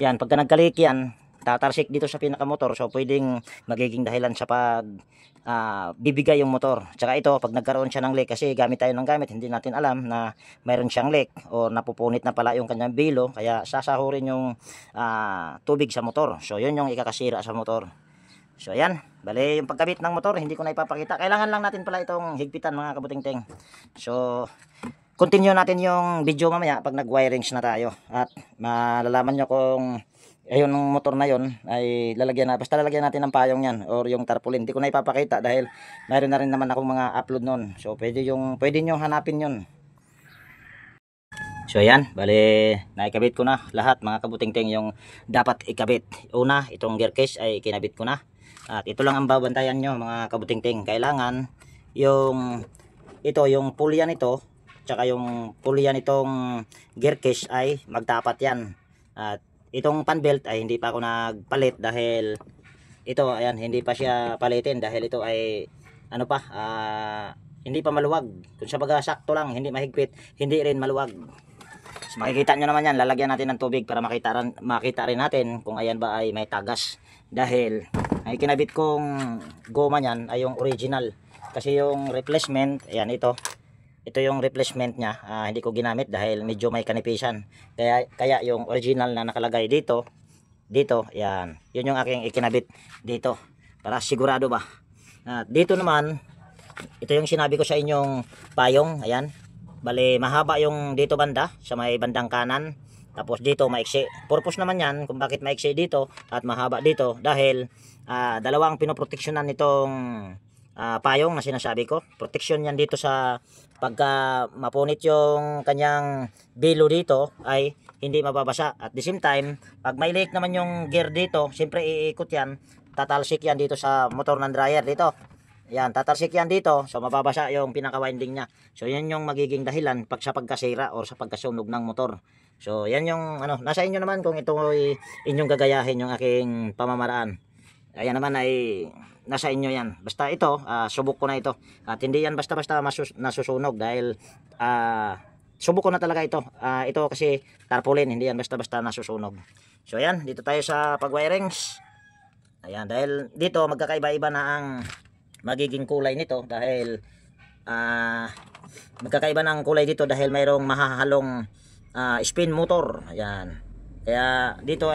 [SPEAKER 1] Yan, pagka nagka-leak yan, tatarsik dito sa pinakamotor, so pwedeng magiging dahilan sa pag bibigay yung motor. Tsaka ito, pag nagkaroon siya ng leak, kasi gamit tayo ng gamit, hindi natin alam na mayroon siyang leak o napupunit na pala yung kanyang belo, kaya sasahurin yung tubig sa motor. So yun yung ikakasira sa motor. So ayan, bali yung pagkabit ng motor hindi ko na ipapakita. Kailangan lang natin pala itong higpitan, mga kabutingting. So continue natin yung video mamaya pag nag-wirings na tayo. At malalaman nyo kung ayun ng motor na yon ay basta lalagyan natin ng payong yan or yung tarpaulin. Hindi ko na ipapakita dahil mayroon na rin naman akong mga upload nun. So pwede nyo hanapin yun. So ayan, bali naikabit ko na lahat, mga kabutingting, yung dapat ikabit. Una, itong gear case ay kinabit ko na. At ito lang ang babantayan nyo, mga kabutingting. Kailangan yung pulya nito tsaka yung pulya nitong gear case ay magtapat yan. At itong pan belt ay hindi pa ako nagpalit dahil ito, ayan, hindi pa siya palitin dahil ito ay hindi pa maluwag. Kung sa baga sakto lang, hindi mahigpit, hindi rin maluwag. So, makikita nyo naman yan, lalagyan natin ng tubig para makita rin natin kung ayan ba ay may tagas. Dahil ay kinabit kong goma nyan ay yung original. Kasi yung replacement, ayan, ito yung replacement nya, hindi ko ginamit dahil medyo may kanipisan. Kaya yung original na nakalagay dito, yan, yun yung aking ikinabit dito para sigurado ba. Dito naman, ito yung sinabi ko sa inyong payong, ayan. Bali mahaba yung dito banda sa may bandang kanan Tapos dito maiksi. Purpose naman yan kung bakit maiksi dito at mahaba dito dahil dalawang pinoproteksyonan nitong payong na sinasabi ko. Protection yan dito sa pagka mapunit yung kanyang bilo dito ay hindi mababasa. At the same time, pag may leak naman yung gear dito, siyempre iikot yan, tatalsik yan dito sa motor ng dryer dito. Yan, tatalsik yan dito, so mababasa yung pinaka-winding niya. So yan yung magiging dahilan pag sa pagkasira or sa pagkasunog ng motor. So yan yung nasa inyo naman kung ito ay inyong gagayahin yung aking pamamaraan. Ayan naman ay nasa inyo yan. Basta ito, subok ko na ito. At hindi yan basta-basta nasusunog dahil subok ko na talaga ito. Ito kasi tarpaulin, hindi yan basta-basta nasusunog. So ayan, dito tayo sa pag-wirings. Ayan, dahil dito magkakaiba-iba na ang magiging kulay nito dahil magkakaiba ng kulay dito dahil mayroong mahahalong spin motor. Ayan. Kaya dito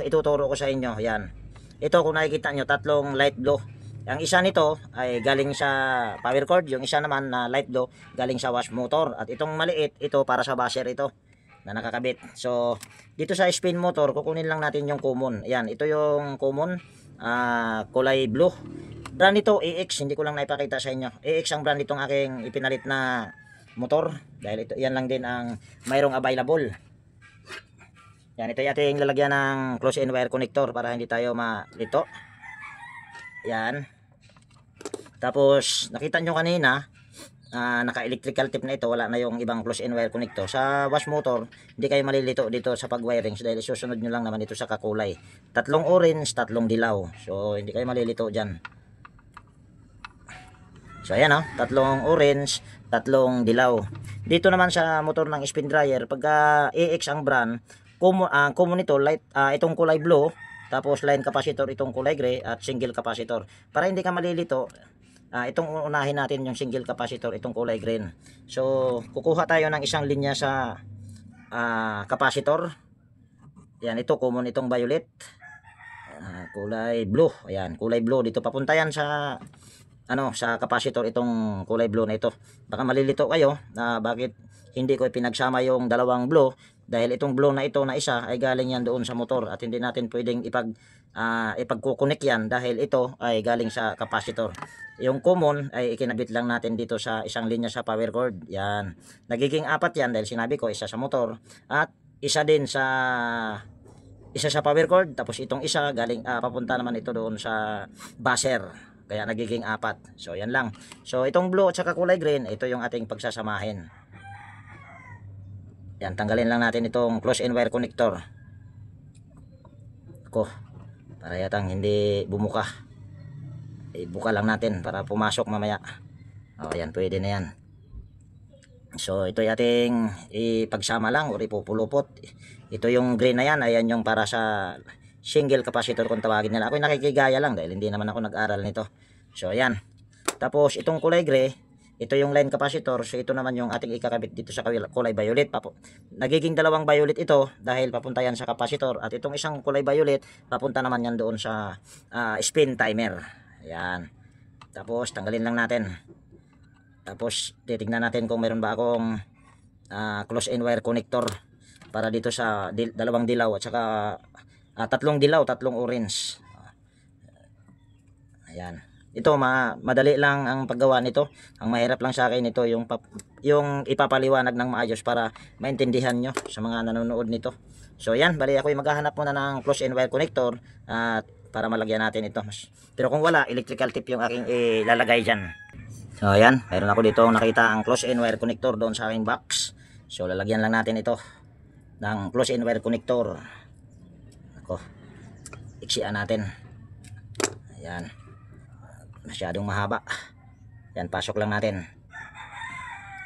[SPEAKER 1] ituturo ko sa inyo. Ayan. Ito kung nakikita nyo, tatlong light blue. Ang isa nito ay galing sa power cord, yung isa naman na light blue galing sa wash motor. At itong maliit, ito para sa washer ito na nakakabit. So dito sa spin motor, kukunin lang natin yung common. Ayan, ito yung common, kulay blue. Brand nito AX, hindi ko lang naipakita sa inyo. AX ang brand nitong aking ipinalit na motor dahil ito yan lang din ang mayroong available. Yan, ito yung ating lalagyan ng close in wire connector para hindi tayo malito. Yan. Tapos nakita nyo kanina naka electrical tip na ito, wala na yung ibang close in wire connector. Sa wash motor hindi kayo malilito dito sa pag wirings dahil isusunod nyo lang naman ito sa kakulay. Tatlong orange, tatlong dilaw. So hindi kayo malilito dyan. So ayan tatlong orange, tatlong dilaw. Dito naman sa motor ng spin dryer, pagka AX ang brand, common ito, light, itong kulay blue, tapos line capacitor itong kulay gray at single capacitor. Para hindi ka malilito, itong unahin natin yung single capacitor, itong kulay green. So kukuha tayo ng isang linya sa capacitor. Yan, ito common itong violet, kulay blue. Ayan, kulay blue dito papunta yan sa sa capacitor, itong kulay blue na ito. Baka malilito kayo na bakit hindi ko pinagsama yung dalawang blue dahil itong blue na ito na isa ay galing yan doon sa motor at hindi natin pwedeng ipagkukunik yan dahil ito ay galing sa capacitor. Yung common ay ikinabit lang natin dito sa isang linya sa power cord. Yan, nagiging apat yan dahil sinabi ko isa sa motor at isa din sa power cord, tapos itong isa galing papunta naman ito doon sa buzzer. Kaya nagiging apat. So yan lang. So itong blue at saka kulay green, ito yung ating pagsasamahin. Yan, tanggalin lang natin itong close in wire connector. Para yatang hindi bumuka. Ibuka lang natin para pumasok mamaya. Yan, pwede na yan. So ito yung ating ipagsama lang o ipupulupot. Ito yung green na yan, ayan yung para sa single capacitor kung tawagin nila. Ako nakikigaya lang dahil hindi naman ako nag-aral nito. So ayan. Tapos itong kulay gray, ito yung line capacitor. So ito naman yung ating ikakabit dito sa kulay violet. Nagiging dalawang violet ito dahil papunta yan sa capacitor. At itong isang kulay violet, papunta naman yan doon sa spin timer. Ayan. Tapos tanggalin lang natin. Tapos titignan natin kung meron ba akong close in wire connector para dito sa dalawang dilaw at saka tatlong dilaw, tatlong orange. Ayan. Ito madali lang ang paggawa nito. Ang mahirap lang sa akin ito yung ipapaliwanag ng maayos para maintindihan nyo sa mga nanonood nito. So yan, bali ako maghahanap muna ng close in wire connector para malagyan natin ito. Pero kung wala, electrical tip yung aking ilalagay dyan. So ayan, mayroon ako dito nakita ang close in wire connector doon sa aking box. So lalagyan lang natin ito ng close in wire connector. Iksian natin. Ayan, masyadong mahaba. Yan, pasok lang natin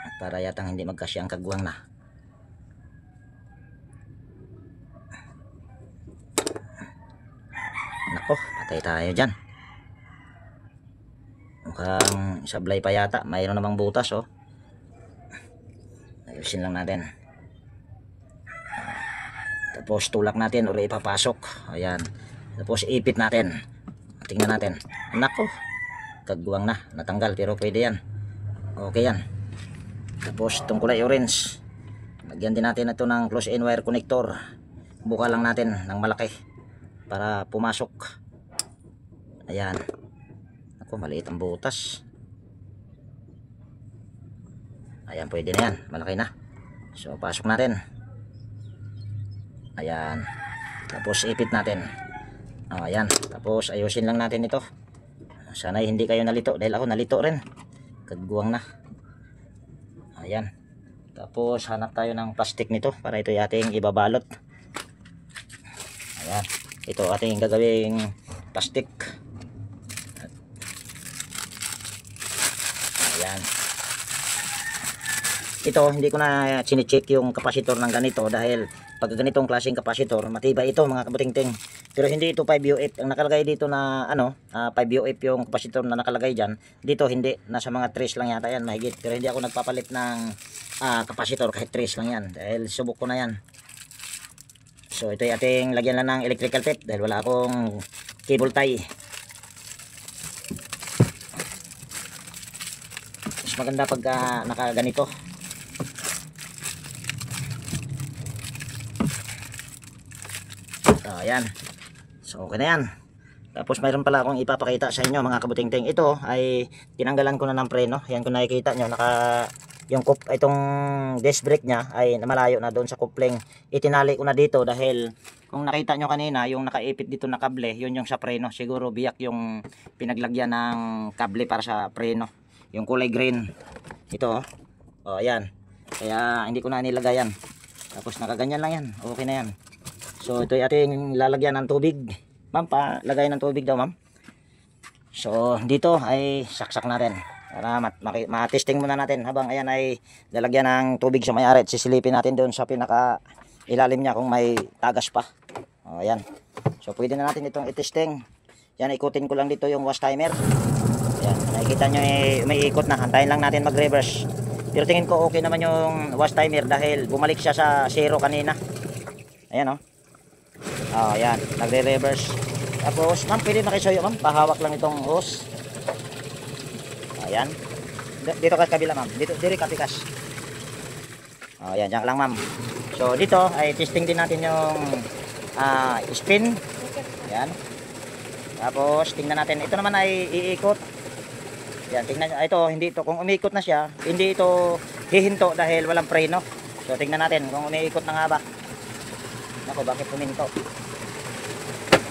[SPEAKER 1] at para yatang hindi magkasyang kagwang na. Nako, patay tayo dyan. Mukhang sablay pa yata, mayroon namang butas. Ayusin lang natin. Tapos tulak natin o ipapasok. Ayan. Tapos ipit natin. Tingnan natin. Nako, kagwang na. Natanggal pero pwede yan. Okay yan. Tapos itong kulay orange. Lagyan din natin ito ng close-in wire connector. Buka lang natin ng malaki para pumasok. Ayan. Ako, maliit ang butas. Ayan, pwede na yan. Malaki na. So, pasok natin. Ayan. Tapos, ipit natin. Ayan. Tapos, ayusin lang natin ito. Sana hindi kayo nalito. Dahil ako nalito rin. Kagguwang na. Ayan. Tapos, hanap tayo ng plastic nito para ito yung ating ibabalot. Ayan. Ito ating gagawing plastic. Ayan. Ito, hindi ko na sine-check yung kapasitor ng ganito dahil pag ganitong klaseng kapasitor, matibay ito mga kabutingting. Pero hindi ito 5UF. Ang nakalagay dito na 5UF yung kapasitor na nakalagay dyan. Dito hindi, nasa mga 3 lang yata yan, mahigit. Pero hindi ako nagpapalit ng kapasitor kahit 3 lang yan dahil subok ko na yan. So ito yung ating lagyan lang ng electrical tape dahil wala akong cable tie. Mas maganda pagka nakaganito. Ayan. So okay na yan. Tapos mayroon pala akong ipapakita sa inyo mga kabutingting. Ito ay tinanggalan ko na ng preno. Yan kung nakikita nyo, itong disc brake nya ay malayo na doon sa coupling. Itinali ko na dito dahil kung nakita nyo kanina yung nakaipit dito na kable, yun yung sa preno. Siguro biyak yung pinaglagyan ng kable para sa preno. Yung kulay green. Ito oh. Ayan. Kaya hindi ko na nilagay yan. Tapos nakaganyan lang yan. Okay na yan. So ito ay ating lalagyan ng tubig. Ma'am, lagay ng tubig daw ma'am. So dito ay saksak natin para ma-testing muna natin habang ayan ay lalagyan ng tubig sa may-ari at sisilipin natin doon sa pinaka ilalim niya kung may tagas pa. O ayan. So pwede na natin itong i-testing. Yan, ikutin ko lang dito yung wash timer. Ayan, nakikita nyo may ikot na. Antayin lang natin mag-reverse. Pero tingin ko okay naman yung wash timer dahil bumalik siya sa 0 kanina. Ayan o. Ayan, nagre-reverse. Tapos ma'am, pwede na kayo soyo ma'am. Pahawak lang itong hose. Ayan. Dito ka kabila ma'am. Dito katikas. Ayan, dyan lang ma'am. So dito ay testing din natin yung spin. Ayan. Tapos tingnan natin. Ito naman ay iikot. Ayan, tingnan nyo. Ito, hindi ito. Kung umiikot na siya, hindi ito hihinto dahil walang preno. So tingnan natin kung umiikot na nga ba. Ako, bakit puminto?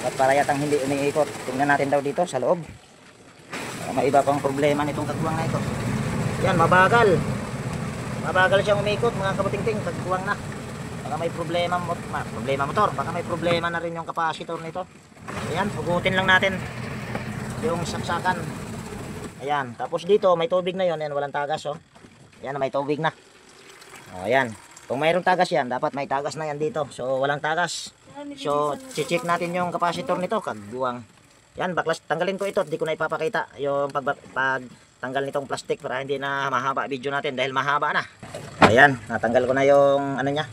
[SPEAKER 1] At para yatang hindi umiikot. Tingnan natin daw dito sa loob. May iba pang problema nitong kagwang na ito. Yan, mabagal. Mabagal siyang umiikot mga kabutingting. Kagwang na. Baka may problema motor. Baka may problema na rin yung kapasitor nito. Ayan, pugutin lang natin yung saksakan. Ayan, tapos dito may tubig na yon. Ayan, walang tagas oh. Ayan, may tubig na. O, ayan. Kung mayroong tagas yan, dapat may tagas na yan dito. So, walang tagas. So, check natin yung kapasitor nito. Kagbuwang. Yan, baklas. Tanggalin ko ito. Hindi ko na ipapakita yung pagtanggal nitong plastic para hindi na mahaba video natin dahil mahaba na. Ayan, natanggal ko na yung ano niya,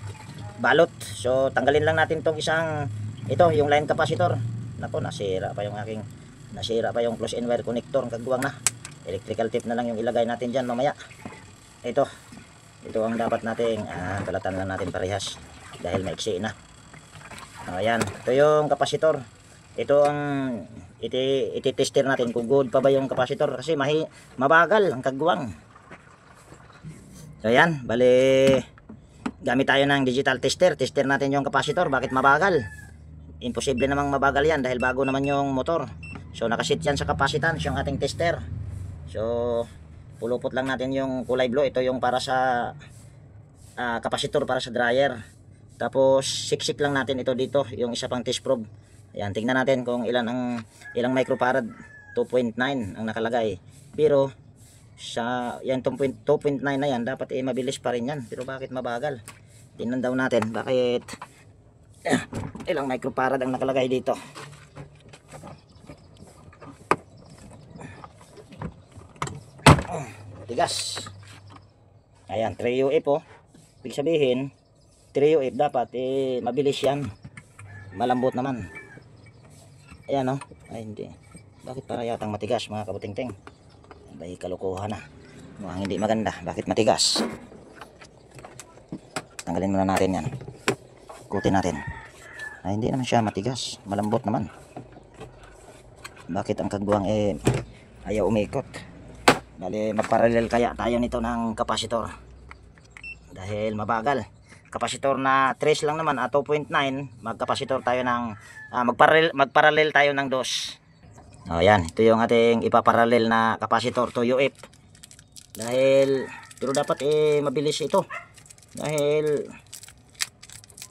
[SPEAKER 1] balot. So, tanggalin lang natin tong isang, ito, yung line capacitor. Nako, nasira pa yung close-in wire connector. Kagbuwang na. Electrical tape na lang yung ilagay natin dyan mamaya. Ito ang dapat nating balatan lang natin parehas dahil maiksi na. Ayan, ito yung kapasitor. Ito ang iti-tester natin kung good pa ba yung kapasitor kasi mabagal ang kagwang. So ayan, bali gamit tayo ng digital tester. Tester natin yung kapasitor, bakit mabagal? Imposible namang mabagal yan dahil bago naman yung motor. So nakasit yan sa capacitance yung ating tester. So pulupot lang natin yung kulay blue. Ito yung para sa kapasitor para sa dryer. Tapos siksik lang natin ito dito, yung isa pang test probe. Ayan, tingnan natin kung ilang microfarad. 2.9 ang nakalagay. Pero sa yan 2.9 na yan, dapat mabilis pa rin yan. Pero bakit mabagal? Tingnan daw natin bakit ilang microfarad ang nakalagay dito. Tigas. Ayan, 3 UF oh. Ibig sabihin 3 UF dapat mabilis yan. Malambot naman. Ayan oh. Ay hindi. Bakit para yatang matigas mga kabutingting? Bay, kalukuhan na. Mukhang hindi maganda. Bakit matigas? Tanggalin muna natin yan. Ikutin natin. Ay, hindi naman siya matigas. Malambot naman. Bakit ang kagbuwang ayaw umikot? Dali, magparallel kaya tayo nito ng kapasitor. Dahil mabagal. Kapasitor na 3 lang naman at 2.9, magkapasitor tayo ng magparallel tayo ng 2. Ayan, ito yung ating ipaparallel na kapasitor to UF. Dahil pero dapat mabilis ito. Dahil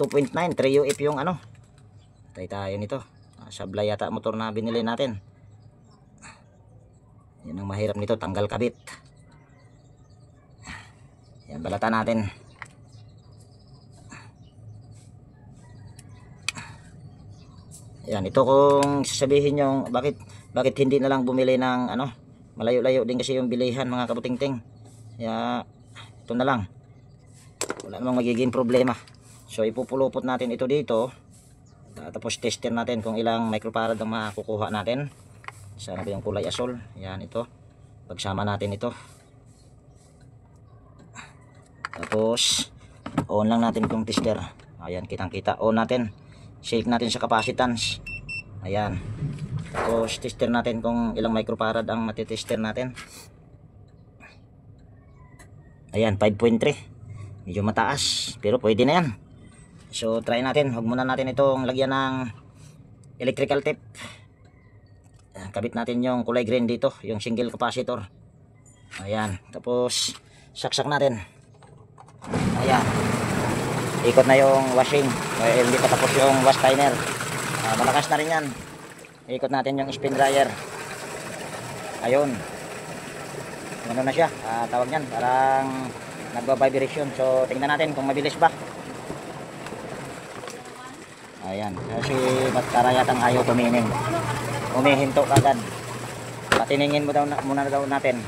[SPEAKER 1] 2.9 3 UF yung ano. Try tayo nito. Sablay yata motor na binili natin. Yan ang mahirap nito, tanggal kabit. Yan, balatan natin. Yan, ito kung sasabihin nyo bakit hindi na lang bumili ng ano, malayo-layo din kasi yung bilihan mga kabutingting. Kaya ito na lang. Wala namang magiging problema. So ipupulupot natin ito dito. Tapos tester natin kung ilang microfarad ang makukuha natin. Sana ba yung kulay asol. Yan, ito. Pagsama natin ito. Tapos on lang natin itong tester. Ayan, kitang kita. On natin. Shake natin sa capacitance. Ayan. Tapos tester natin kung ilang microfarad ang matitester natin. Ayan, 5.3. Medyo mataas, pero pwede na yan. So try natin. Huwag muna natin itong lagyan ng electrical tape. Kabit natin yung kulay green dito, yung single capacitor. Ayan, tapos saksak natin. Ayan, ikot na yung washing. Hindi pa tapos yung wash timer. Malakas na rin yan. Ikot natin yung spin dryer. Ayun, ano na siya, tawag yan, parang nagba-vibration. So tingnan natin kung mabilis ba. Ayan, kasi para yatang ayaw tumingin. Umihinto kagad. Patiningin mo daw muna daw natin.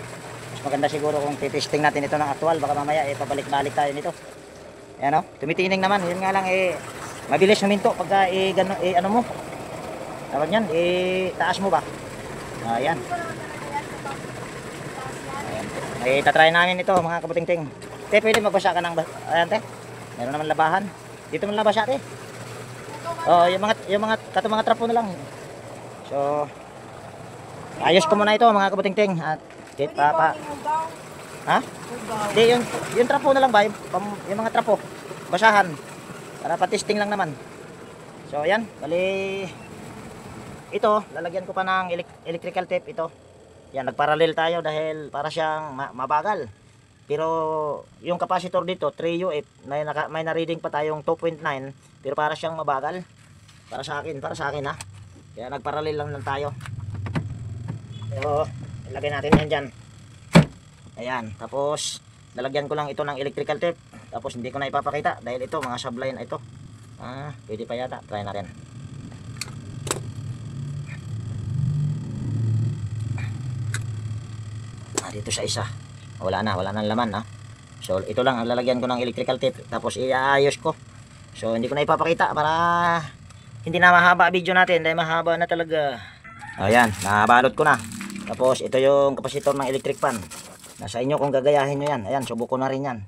[SPEAKER 1] Mas maganda siguro kung titesting natin ito ng actual. Baka mamaya pabalik-balik tayo nito. Ayan o, tumitining naman. Yun nga lang mabilis huminto pagka ano mo. Tawag yan, taas mo ba? Ayan. Ayan. Tatry namin ito mga kabutingting. Te, pwede magbasa ka ng ayan te. Meron naman labahan. Dito mo labasa te. Oh, yung mga trapo na lang. So ayos ko muna ito mga kabutingting. At ha? Hindi, yung trapo na lang ba? Yung mga trapo. Basahan. Para pa-testing lang naman. So ayan, bali ito, lalagyan ko pa ng electrical tape ito. Yan, nagparallel tayo dahil para siyang mabagal. Pero yung capacitor dito 3 UF, may na-reading pa tayong 2.9, pero para siyang mabagal. Para sa akin ha. Kaya nagparallel lang tayo. So, ilagay natin yan dyan. Ayan, tapos lalagyan ko lang ito ng electrical tape. Tapos hindi ko na ipapakita dahil ito mga sablay na ito. Pwede pa yata, try natin. Dito sa isa. Wala nang laman ha. So ito lang ang lalagyan ko ng electrical tape. Tapos iayos ko. So hindi ko na ipapakita para hindi na mahaba video natin dahil mahaba na talaga. Ayan, nabalot ko na. Tapos ito yung kapasitor ng electric fan. Nasa inyo kung gagayahin nyo yan. Ayan, subuko na rin yan.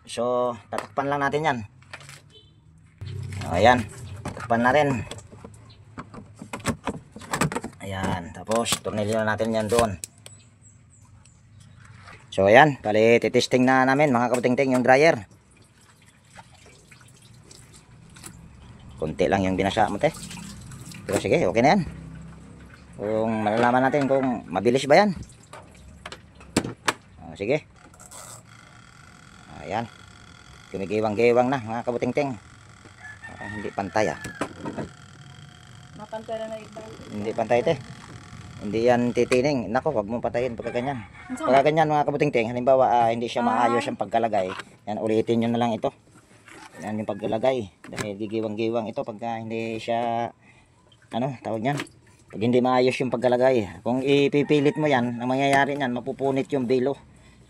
[SPEAKER 1] So tatakpan lang natin yan. Ayan, tatakpan na rin. Ayan, tapos tornilyo na natin yan doon. So ayan, bali titesting na namin mga kabutingting yung dryer. Kunti lang yung binasa mo te. Pero sige, okay na yan. Kung malalaman natin kung mabilis ba yan. Sige. Ayan. Kumigiwang-giwang na mga kabutingting. Hindi pantay
[SPEAKER 3] Mapantay na ito.
[SPEAKER 1] Hindi pantay te. Hindi yan titining. Nako, wag mo patayin pagka ganyan. Pagka ganyan mga kabutingting, halimbawa hindi siya maayos ang pagkalagay. Yan, ulitin nyo na lang ito. Yan yung pagkalagay. Dahil gigiwang-giwang ito pagka hindi siya ano, tawag niyan. Pag hindi maayos yung pagkalagay. Kung ipipilit mo yan, ang mangyayari niyan, mapupunit yung bilo.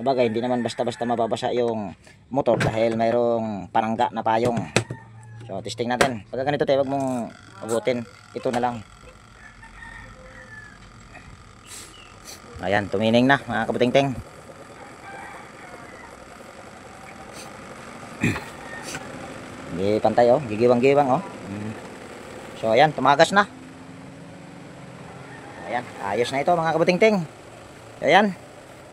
[SPEAKER 1] Sabagay, hindi naman basta-basta mababasa yung motor dahil mayroong panangga na payong. So, testing natin. Pagka ganito tayo, wag mong abutin. Ito na lang. Ayan, tumining na mga kabutingting. Hindi pantay oh, gigiwang-giwang oh. So ayan, tumagas na. Ayan, ayos na ito mga kabutingting. Ayan,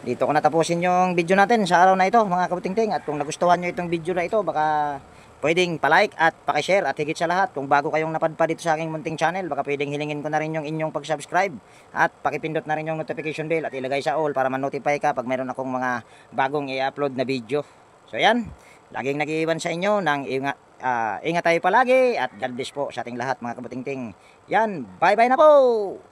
[SPEAKER 1] dito ko natapusin yung video natin sa araw na ito mga kabutingting. At kung nagustuhan nyo itong video na ito, baka pwedeng palike at pakishare. At higit sa lahat, kung bago kayong napadpa dito sa aking munting channel, baka pwedeng hilingin ko na rin yung inyong pag-subscribe. At pakipindot na rin yung notification bell at ilagay sa all para ma-notify ka pag meron akong mga bagong i-upload na video. So ayan, laging nag-iwan sa inyo ng ingat tayo palagi at God bless po sa ating lahat mga kabutingting. Yan, bye bye na po!